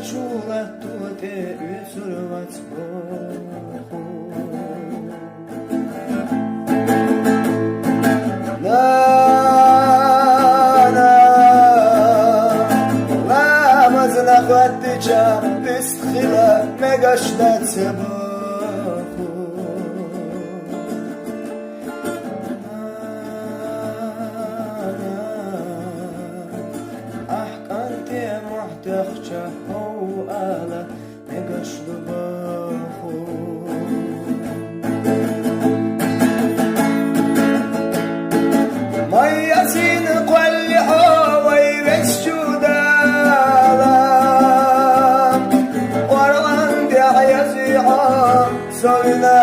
чула туте үсүрвац نخواتجا بستخلا مقاشتات سباخو أحكانتي محتخشة هو آلا مقاشت باخو مياسين قولي حوي بسجودا سوينا